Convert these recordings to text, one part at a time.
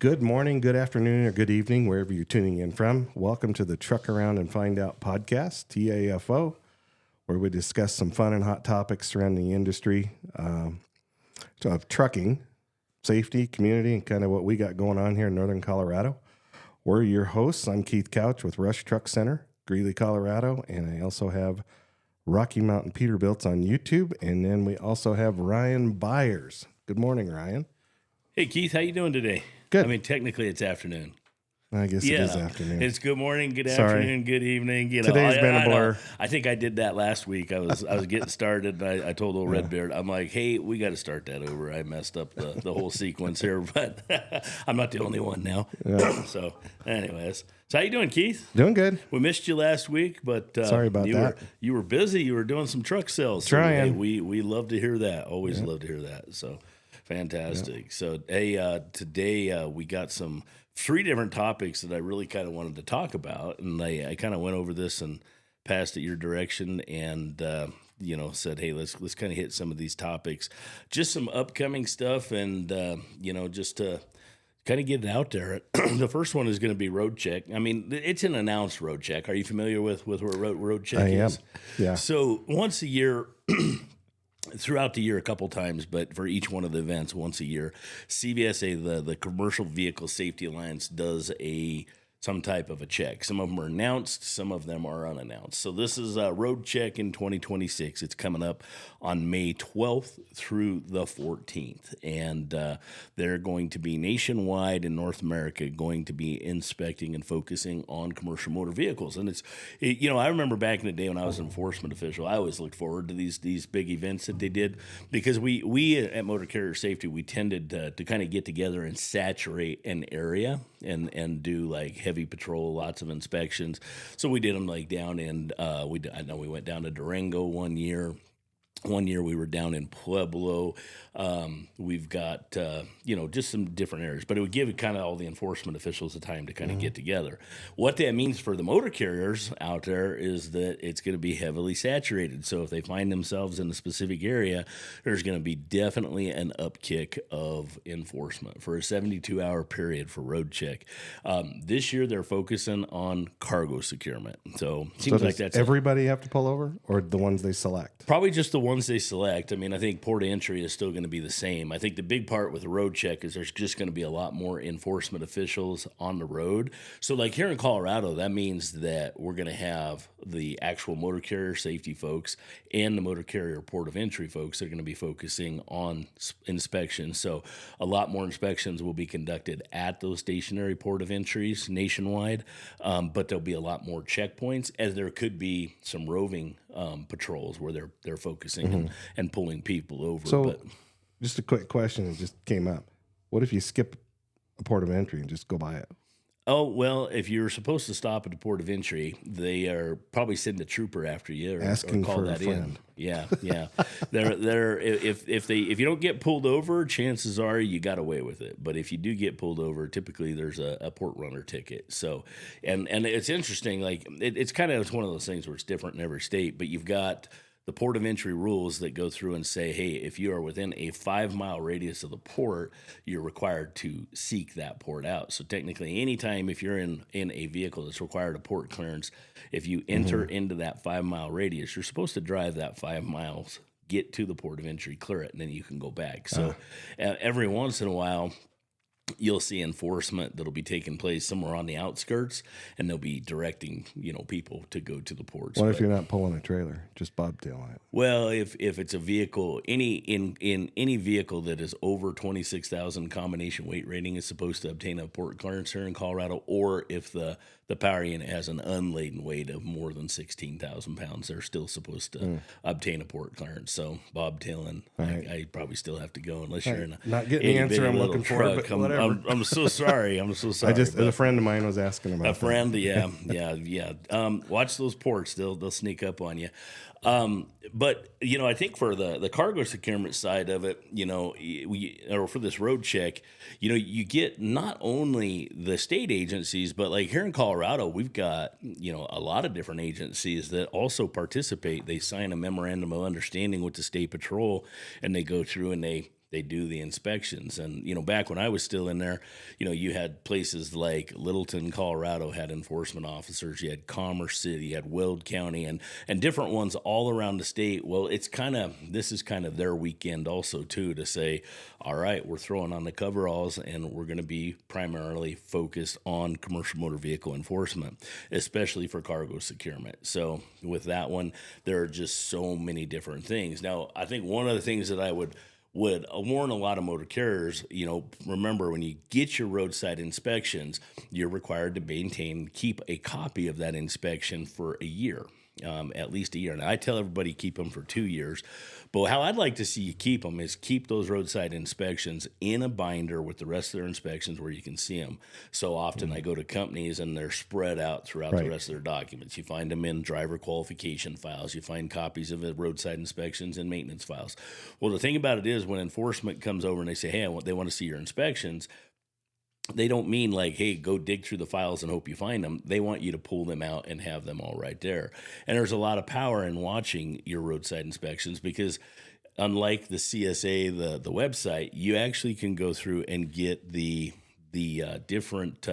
Good morning, good afternoon, or good evening, wherever you're tuning in from. Welcome to the Truck Around and Find Out podcast, TAFO, where we discuss some fun and hot topics surrounding the industry of trucking, safety, community, and kind of what we got going on here in Northern Colorado. We're your hosts. I'm Keith Couch with Rush Truck Center, Greeley, Colorado, and I also have Rocky Mountain Peterbilts on YouTube, and then we also have Ryan Byers. Good morning, Ryan. Hey, Keith, how you doing today? Good. I mean, technically it's afternoon. I guess it is afternoon. It's good morning, good Sorry. afternoon, good evening. Today's been a blur. I think I did that last week. I was getting started. And I told old Redbeard, I'm like, hey, we got to start that over. I messed up the whole sequence here, but I'm not the only one now. Yeah. So, anyways, so how you doing, Keith? Doing good. We missed you last week, but sorry about that. You were busy. You were doing some truck sales. Trying. So, hey, we love to hear that. Always love to hear that. So. Fantastic. So, hey, today we got three different topics that I really kind of wanted to talk about, and I kind of went over this and passed it your direction, and said, hey, let's kind of hit some of these topics, just some upcoming stuff, and just to kind of get it out there. The first one is going to be road check. I mean, it's an announced road check. Are you familiar with what road check is? Yeah. So once a year. Throughout the year a couple times, but for each one of the events once a year, CVSA, the Commercial Vehicle Safety Alliance, does some type of a check. Some of them are announced, some of them are unannounced. So this is a road check in 2026. It's coming up on May 12th through the 14th. And they're going to be nationwide in North America, going to be inspecting and focusing on commercial motor vehicles. And I remember back in the day when I was an enforcement official, I always looked forward to these big events that they did, because we at Motor Carrier Safety, we tended to kind of get together and saturate an area and do like heavy patrol, lots of inspections. So we did them like down in I know we went down to Durango one year. One year we were down in Pueblo. We've got, just some different areas. But it would give kind of all the enforcement officials the time to kind of get together. What that means for the motor carriers out there is that it's going to be heavily saturated. So if they find themselves in a specific area, there's going to be definitely an upkick of enforcement for a 72-hour period for road check. This year they're focusing on cargo securement. So it seems like that's everybody have to pull over, or the ones they select? Probably just the ones they select. I mean, I think port of entry is still going to be the same. I think the big part with the road check is there's just going to be a lot more enforcement officials on the road. So like here in Colorado, that means that we're going to have the actual motor carrier safety folks and the motor carrier port of entry folks that are going to be focusing on inspections. So a lot more inspections will be conducted at those stationary port of entries nationwide, but there'll be a lot more checkpoints, as there could be some roving patrols where they're focusing and pulling people over. So, just a quick question that just came up. What if you skip a port of entry and just go by it? Oh, well, if you're supposed to stop at the port of entry, they are probably sending a trooper after you or call that in. Yeah. They're if you don't get pulled over, chances are you got away with it. But if you do get pulled over, typically there's a port runner ticket. So, and it's interesting. Like it's one of those things where it's different in every state. But you've got the port of entry rules that go through and say, hey, if you are within a 5-mile radius of the port, you're required to seek that port out. So technically, anytime if you're in a vehicle that's required a port clearance, if you enter into that 5-mile radius, you're supposed to drive that 5 miles, get to the port of entry, clear it, and then you can go back. So every once in a while, you'll see enforcement that'll be taking place somewhere on the outskirts, and they'll be directing, people to go to the ports. What if you're not pulling a trailer, just bobtailing it? Well, if it's a vehicle, any vehicle that is over 26,000 combination weight rating is supposed to obtain a port clearance here in Colorado, or if the power unit has an unladen weight of more than 16,000 pounds, they're still supposed to obtain a port clearance. So bobtailing, I probably still have to go unless you're in a not getting the answer I'm looking for, but whatever. I'm so sorry. A friend of mine was asking about a friend. Yeah. Watch those ports; they'll sneak up on you. But I think for the cargo securement side of it, or for this road check, you get not only the state agencies, but like here in Colorado, we've got a lot of different agencies that also participate. They sign a memorandum of understanding with the state patrol, and they go through and they they do the inspections. And, back when I was still in there, you had places like Littleton, Colorado had enforcement officers. You had Commerce City, you had Weld County, and different ones all around the state. Well, this is kind of their weekend also, too, to say, all right, we're throwing on the coveralls and we're going to be primarily focused on commercial motor vehicle enforcement, especially for cargo securement. So with that one, there are just so many different things. Now, I think one of the things that I would warn a lot of motor carriers, remember when you get your roadside inspections, you're required to keep a copy of that inspection for a year, at least a year. And I tell everybody keep them for 2 years. But how I'd like to see you keep them is keep those roadside inspections in a binder with the rest of their inspections where you can see them. So often I go to companies and they're spread out throughout the rest of their documents. You find them in driver qualification files. You find copies of the roadside inspections in maintenance files. Well, the thing about it is when enforcement comes over and they say, hey, they want to see your inspections, they don't mean like, hey, go dig through the files and hope you find them. They want you to pull them out and have them all right there. And there's a lot of power in watching your roadside inspections because unlike the CSA, the website, you actually can go through and get the different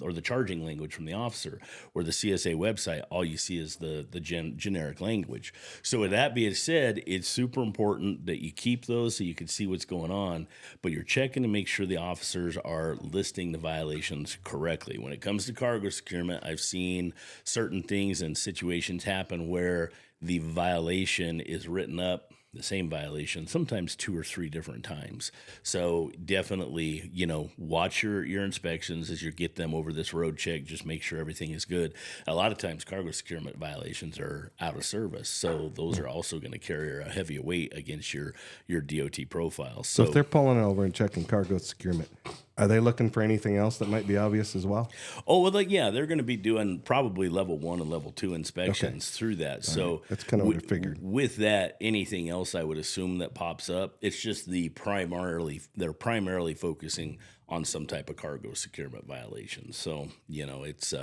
or the charging language from the officer. Where the CSA website, all you see is the generic language. So with that being said, it's super important that you keep those so you can see what's going on, but you're checking to make sure the officers are listing the violations correctly. When it comes to cargo securement, I've seen certain things and situations happen where the violation is written up, the same violation, sometimes 2 or 3 different times. So definitely, watch your inspections as you get them over this road check. Just make sure everything is good. A lot of times cargo securement violations are out of service. So those are also going to carry a heavy weight against your DOT profile. So if they're pulling over and checking cargo securement, are they looking for anything else that might be obvious as well? Oh, well, they're going to be doing probably level 1 and level 2 inspections through that. All so right. That's kind of what I figured. With that, anything else I would assume that pops up, it's just they're primarily focusing on some type of cargo securement violation. So, it's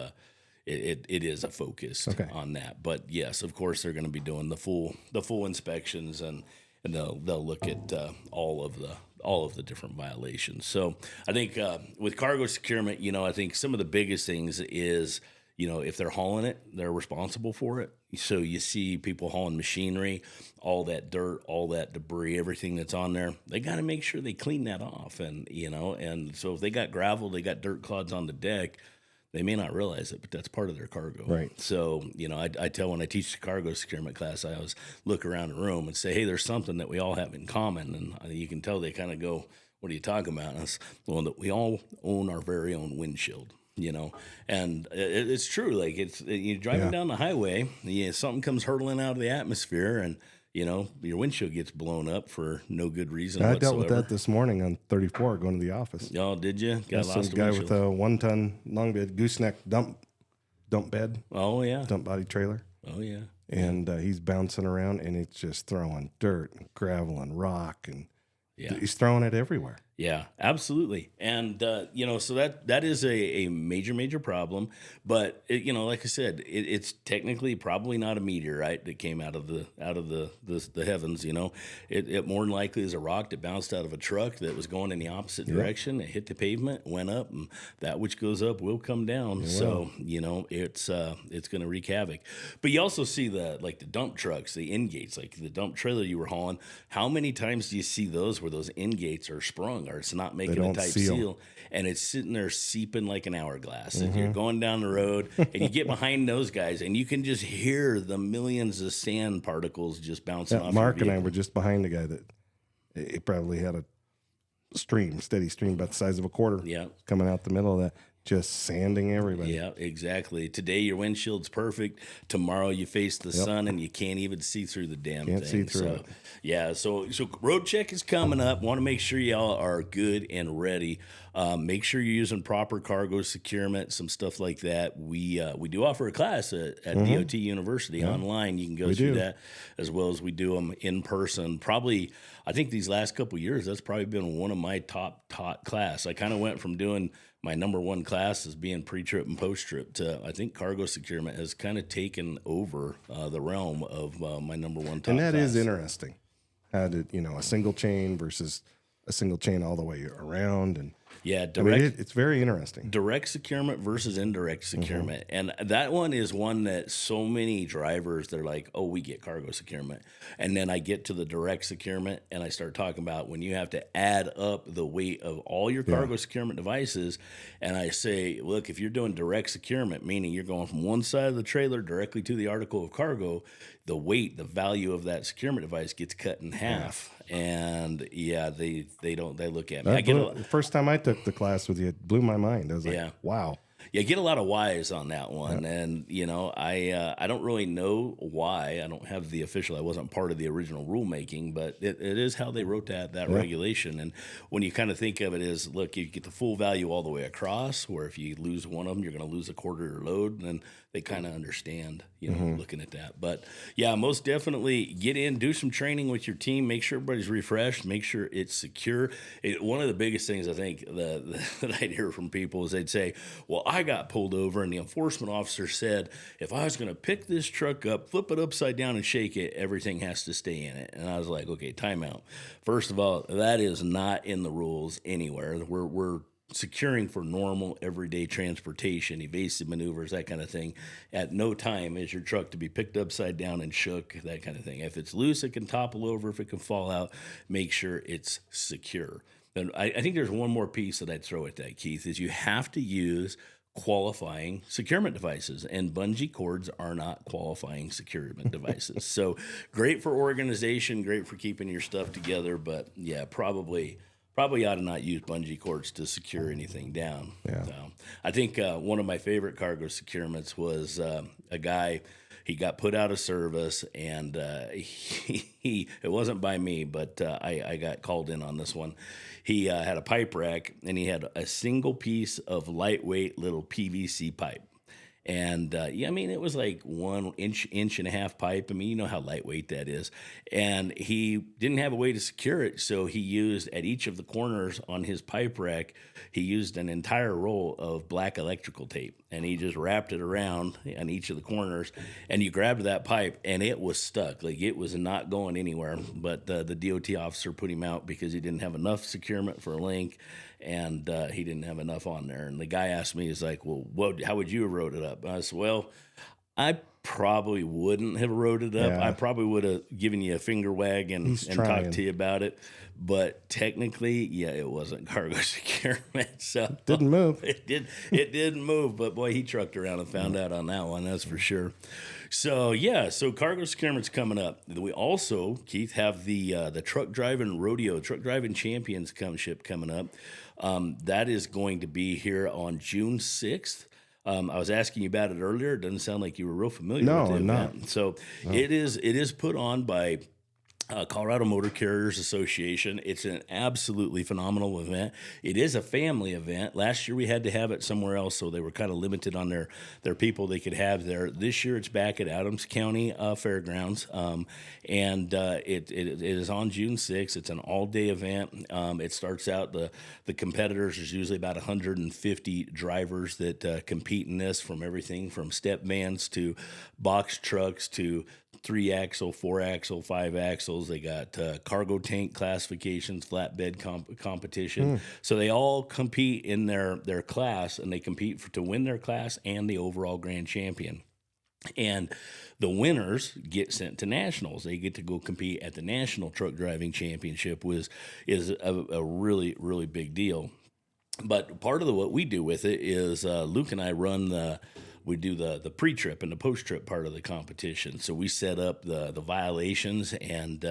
it is a focus on that. But yes, of course, they're going to be doing the full inspections and they'll look at all of the different violations. So I think with cargo securement, I think some of the biggest things is, if they're hauling it, they're responsible for it. So you see people hauling machinery, all that dirt, all that debris, everything that's on there, they got to make sure they clean that off. And, and so if they got gravel, they got dirt clods on the deck, they may not realize it, but that's part of their cargo. Right. So, I tell when I teach the cargo securement class, I always look around the room and say, hey, there's something that we all have in common. And you can tell they kind of go, what are you talking about? And it's, well, that we all own our very own windshield. And it's true. Like you're driving down the highway, something comes hurtling out of the atmosphere and, your windshield gets blown up for no good reason whatsoever. I dealt with that this morning on 34 going to the office. Oh, did you? Got lost a guy with a 1-ton long bed gooseneck dump bed. Oh, yeah. Dump body trailer. Oh, yeah. And he's bouncing around and it's just throwing dirt and gravel and rock and he's throwing it everywhere. Yeah, absolutely. And, so that is a major problem. But, like I said, it's technically probably not a meteorite that came out of the heavens, It more than likely is a rock that bounced out of a truck that was going in the opposite direction. It hit the pavement, went up, and that which goes up will come down. So, it's going to wreak havoc. But you also see the dump trucks, the end gates, like the dump trailer you were hauling. How many times do you see those where those end gates are sprung? Or it's not making a tight seal, and it's sitting there seeping like an hourglass. And you're going down the road, and you get behind those guys, and you can just hear the millions of sand particles just bouncing off. Mark and I were just behind the guy that it probably had a steady stream about the size of a quarter coming out the middle of that. Just sanding everybody. Yeah, exactly. Today your windshield's perfect. Tomorrow you face the sun and you can't even see through the damn thing. Can't see through it. Yeah, so road check is coming up. Want to make sure y'all are good and ready. Make sure you're using proper cargo securement, some stuff like that. We do offer a class at DOT University online. You can go through that as well as we do them in person. Probably, I think these last couple of years, that's probably been one of my top taught class. I kind of went from doing my number one class as being pre-trip and post-trip to, I think cargo securement has kind of taken over the realm of my number one top And that class. is interesting. had it, a single chain versus a single chain all the way around. And Yeah, it's very interesting. direct securement versus indirect securement. And that one is one that so many drivers, they're like, oh, we get cargo securement. And then I get to the direct securement and I start talking about when you have to add up the weight of all your cargo securement devices. And I say, look, if you're doing direct securement, meaning you're going from one side of the trailer directly to the article of cargo, the weight, the value of that securement device gets cut in half. And they look at me. The first time I took the class with you, it blew my mind. I was like, wow. Yeah, get a lot of whys on that one, and I don't really know why. I don't have the official. I wasn't part of the original rulemaking, but it is how they wrote that regulation. And when you kind of think of it as, look, you get the full value all the way across. Where if you lose one of them, you're going to lose a quarter of your load. And they kind of understand, looking at that. But yeah, most definitely get in, do some training with your team, make sure everybody's refreshed, make sure it's secure. One of the biggest things I think that I'd hear from people is they'd say, well, I got pulled over and the enforcement officer said, if I was going to pick this truck up, flip it upside down and shake it, everything has to stay in it. And I was like, okay, time out. First of all, that is not in the rules anywhere. We're securing for normal everyday transportation, evasive maneuvers, that kind of thing. At no time is your truck to be picked upside down and shook, that kind of thing. If it's loose, it can topple over. If it can fall out, make sure it's secure. And I think there's one more piece that I'd throw at that, Keith, is you have to use qualifying securement devices, and bungee cords are not qualifying securement devices. So great for organization, great for keeping your stuff together, but yeah, probably ought to not use bungee cords to secure anything down. Yeah. So I think one of my favorite cargo securements was a guy. He got put out of service, and it wasn't by me, but I got called in on this one. He had a pipe rack, and he had a single piece of lightweight little PVC pipe. And it was like 1 inch and a half pipe. I mean, you know how lightweight that is. And he didn't have a way to secure it, so he used at each of the corners on his pipe rack, he used an entire roll of black electrical tape, and he just wrapped it around on each of the corners. And you grabbed that pipe, and it was stuck, like it was not going anywhere. But the DOT officer put him out because he didn't have enough securement for a link. And he didn't have enough on there. And the guy asked me, he's like, well, how would you have wrote it up? And I said, well, I probably wouldn't have wrote it up. Yeah. I probably would have given you a finger wag and talked to you about it. But technically, it wasn't cargo securement. So didn't move. It didn't move. But boy, he trucked around and found out on that one. That's for sure. So cargo securement's coming up. We also, Keith, have the truck driving rodeo, truck driving championship coming up. That is going to be here on June 6th. I was asking you about it earlier. It doesn't sound like you were real familiar with it. No, I'm not. So it is put on by Colorado Motor Carriers Association. It's an absolutely phenomenal event. It is a family event. Last year we had to have it somewhere else, so they were kind of limited on their people they could have there. This year it's back at Adams County Fairgrounds, and it is on June 6th. It's an all-day event. It starts out, the competitors, there's usually about 150 drivers that compete in this, from everything from step vans to box trucks to 3-axle, 4-axle, 5-axles. They got cargo tank classifications, flatbed competition. So they all compete in their class, and they compete to win their class and the overall grand champion. And the winners get sent to nationals. They get to go compete at the National Truck Driving Championship, which is a really, really big deal. But part of what we do with it is Luke and I we do the pre-trip and the post-trip part of the competition. So we set up the violations, and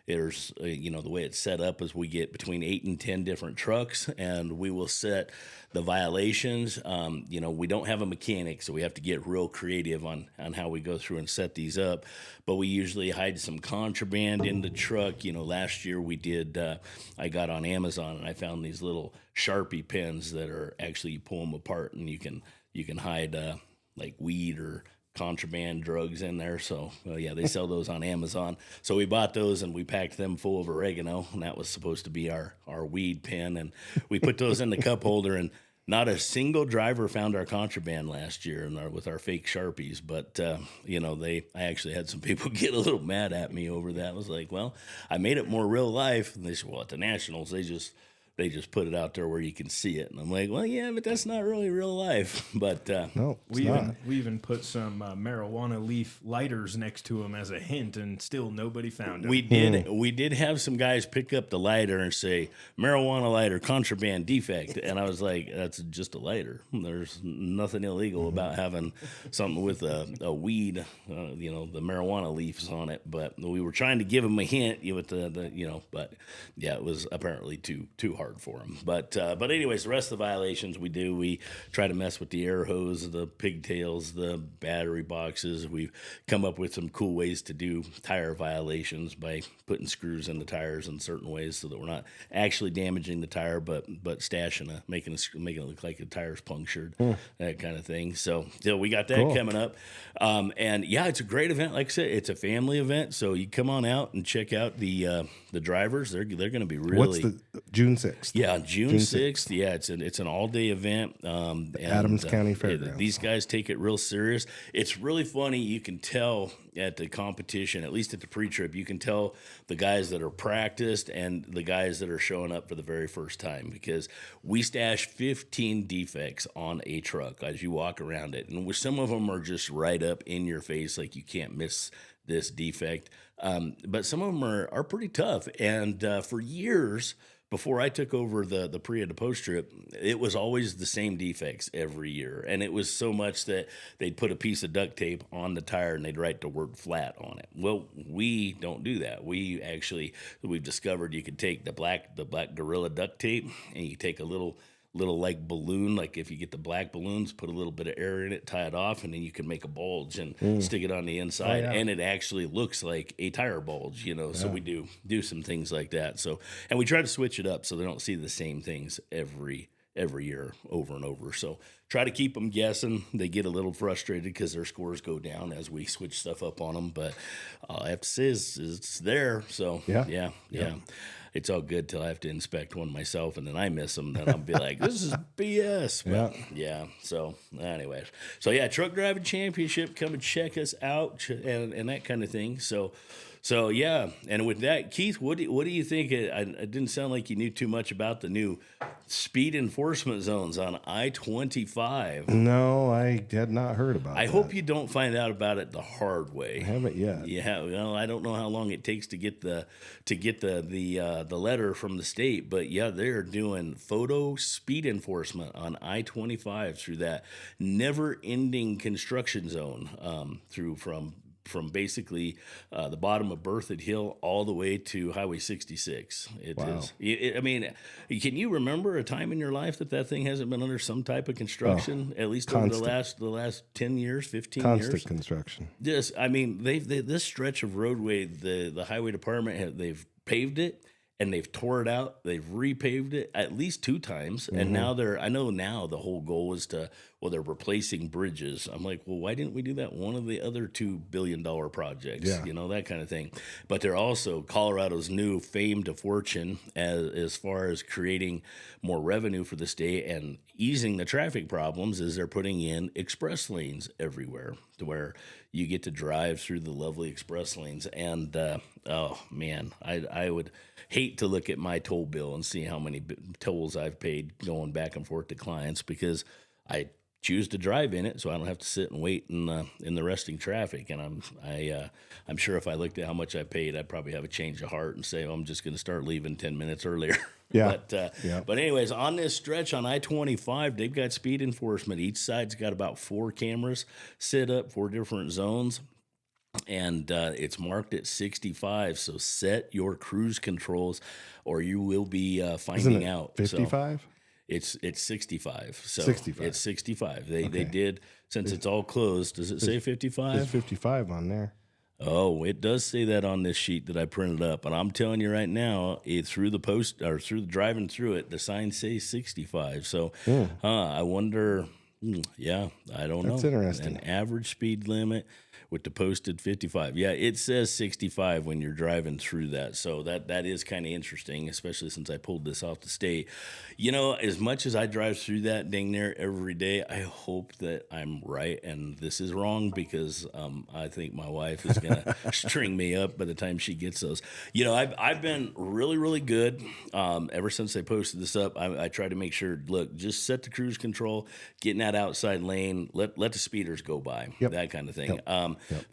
there's, the way it's set up is we get between 8 and 10 different trucks, and we will set the violations. We don't have a mechanic, so we have to get real creative on how we go through and set these up. But we usually hide some contraband in the truck. Last year we did, I got on Amazon and I found these little Sharpie pens that are actually, you pull them apart and you can hide like weed or contraband drugs in there. So they sell those on Amazon. So we bought those and we packed them full of oregano, and that was supposed to be our weed pen. And we put those in the cup holder, and not a single driver found our contraband last year with our fake Sharpies. But, I actually had some people get a little mad at me over that. I was like, well, I made it more real life. And they said, well, at the Nationals, they just put it out there where you can see it. And I'm like, well, yeah, but that's not really real life. But no, we even put some marijuana leaf lighters next to them as a hint, and still nobody found them. We did have some guys pick up the lighter and say, marijuana lighter, contraband, defect. And I was like, that's just a lighter. There's nothing illegal about having something with a weed, the marijuana leaves on it. But we were trying to give them a hint with but yeah, it was apparently too hard for them. But anyways, the rest of the violations we try to mess with the air hose, the pigtails, the battery boxes. We've come up with some cool ways to do tire violations by putting screws in the tires in certain ways so that we're not actually damaging the tire, but stashing making it look like the tire's punctured, that kind of thing. So we got that coming up. And yeah, it's a great event. Like I said, it's a family event, so you come on out and check out the drivers. They're going to be really. What's the June 6th? Yeah, June 6th. Yeah, it's an all-day event. Adams County Fairgrounds. These guys take it real serious. It's really funny. You can tell at the competition, at least at the pre-trip, you can tell the guys that are practiced and the guys that are showing up for the very first time, because we stash 15 defects on a truck as you walk around it. And some of them are just right up in your face, like you can't miss this defect. But some of them are pretty tough. And for years, before I took over the pre and the post trip, it was always the same defects every year. And it was so much that they'd put a piece of duct tape on the tire and they'd write the word flat on it. Well, we don't do that. We've discovered you could take the black Gorilla duct tape and you take a little like balloon, like if you get the black balloons, put a little bit of air in it, tie it off, and then you can make a bulge and stick it on the inside. And it actually looks like a tire bulge, so we do some things like that. So, and we try to switch it up so they don't see the same things every year over and over. So try to keep them guessing. They get a little frustrated because their scores go down as we switch stuff up on them. But all I have to say is it's there. So yeah. It's all good till I have to inspect one myself, and then I miss them. Then I'll be like, this is BS. But yeah. So anyways. So yeah, Truck Driving Championship, come and check us out and that kind of thing. So yeah, and with that, Keith, what do you think? It didn't sound like you knew too much about the new speed enforcement zones on I-25. No, I had not heard about it. I hope you don't find out about it the hard way. I haven't yet. Yeah, well, I don't know how long it takes to get the letter from the state, but yeah, they're doing photo speed enforcement on I-25 through that never-ending construction zone from basically the bottom of Berthoud Hill all the way to Highway 66. I mean, can you remember a time in your life that thing hasn't been under some type of construction, at least over the last 10 years, 15 years? Constant construction. Yes, I mean, this stretch of roadway, the highway department, they've paved it, and they've tore it out. They've repaved it at least 2 times. And now I know the whole goal is they're replacing bridges. I'm like, well, why didn't we do that one of the other $2 billion projects? Yeah. That kind of thing. But they're also Colorado's new fame to fortune as far as creating more revenue for the state and easing the traffic problems is they're putting in express lanes everywhere to where you get to drive through the lovely express lanes. And, oh, man, I would hate to look at my toll bill and see how many tolls I've paid going back and forth to clients because I choose to drive in it, so I don't have to sit and wait in the resting traffic. And I'm sure if I looked at how much I paid, I'd probably have a change of heart and say, I'm just going to start leaving 10 minutes earlier. Yeah. But anyways, on this stretch on I-25, they've got speed enforcement. Each side's got about 4 cameras set up, 4 different zones. And it's marked at 65, so set your cruise controls or you will be finding out. 55? So it's 65. So 65. It's 65. They did, since it's all closed, does it say 55? There's 55 on there. Oh, it does say that on this sheet that I printed up. And I'm telling you right now, through the driving through it, the sign says 65. So I wonder Yeah, I don't know. That's interesting. An average speed limit with the posted 55. Yeah, it says 65 when you're driving through that. So that is kind of interesting, especially since I pulled this off the state. You know, as much as I drive through that dang near every day, I hope that I'm right and this is wrong because I think my wife is going to string me up by the time she gets those. You know, I've been really, really good ever since they posted this up. I try to make sure, look, just set the cruise control, get in that outside lane, let the speeders go by, that kind of thing.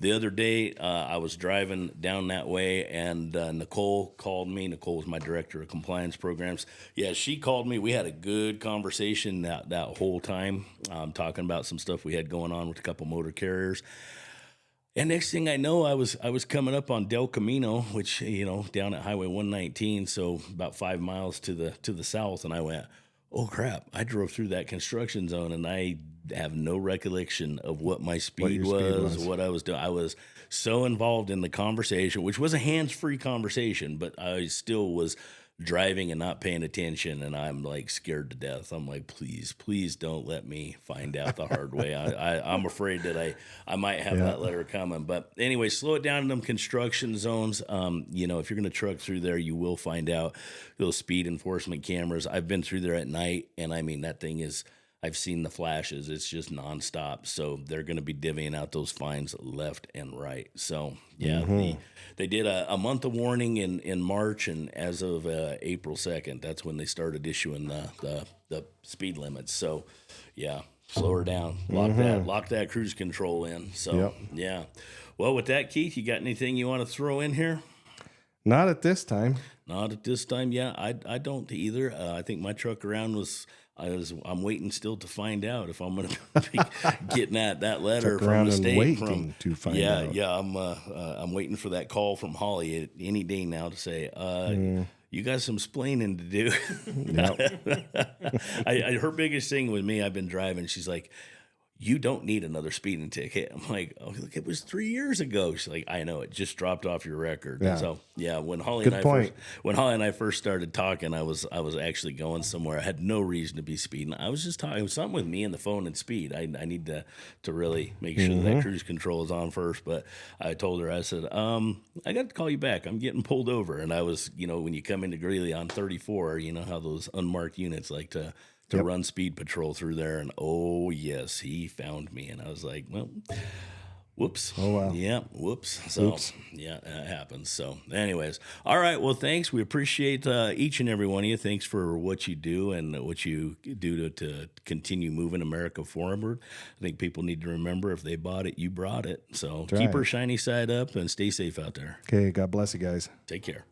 The other day, I was driving down that way, and Nicole called me. Nicole was my director of compliance programs. Yeah, she called me. We had a good conversation that whole time, talking about some stuff we had going on with a couple motor carriers. And next thing I know, I was coming up on Del Camino, which, you know, down at Highway 119, so about 5 miles to the south, and I went, oh crap, I drove through that construction zone and I have no recollection of what my speed was, what I was doing. I was so involved in the conversation, which was a hands-free conversation, but I still was driving and not paying attention, and I'm like scared to death. I'm like, please don't let me find out the hard way. I'm afraid that I might have that letter coming. But anyway, slow it down in them construction zones. You know, if you're going to truck through there, you will find out those speed enforcement cameras. I've been through there at night, and I mean, that thing is, I've seen the flashes. It's just nonstop. So they're going to be divvying out those fines left and right. So, yeah, they did a month of warning in March, and as of April 2nd, that's when they started issuing the speed limits. So, yeah, slow her down. Lock that cruise control in. So, yeah. Well, with that, Keith, you got anything you want to throw in here? Not at this time. Not at this time. Yeah, I don't either. I think my truck around I'm waiting still to find out if I'm going to be getting that letter from the state. To find out. Yeah. I'm waiting for that call from Holly any day now to say, you got some splaining to do. Her biggest thing with me, I've been driving. She's like, you don't need another speeding ticket. I'm like, oh, look, it was 3 years ago. She's like, I know, it just dropped off your record. Yeah. So yeah, when Holly and I first started talking, I was actually going somewhere. I had no reason to be speeding. I was just talking. It was something with me and the phone and speed. I need to really make sure that cruise control is on first. But I told her, I said, I got to call you back. I'm getting pulled over. And I was, you know, when you come into Greeley on 34, you know how those unmarked units like to run speed patrol through there, and oh yes, he found me, and I was like, well, whoops. Oh wow. Yeah, whoops. So yeah, that happens. So anyways, all right, well, thanks. We appreciate each and every one of you. Thanks for what you do and what you do to continue moving America forward. I think people need to remember, if they bought it, you brought it. So keep her shiny side up and stay safe out there. Okay, God bless you guys. Take care.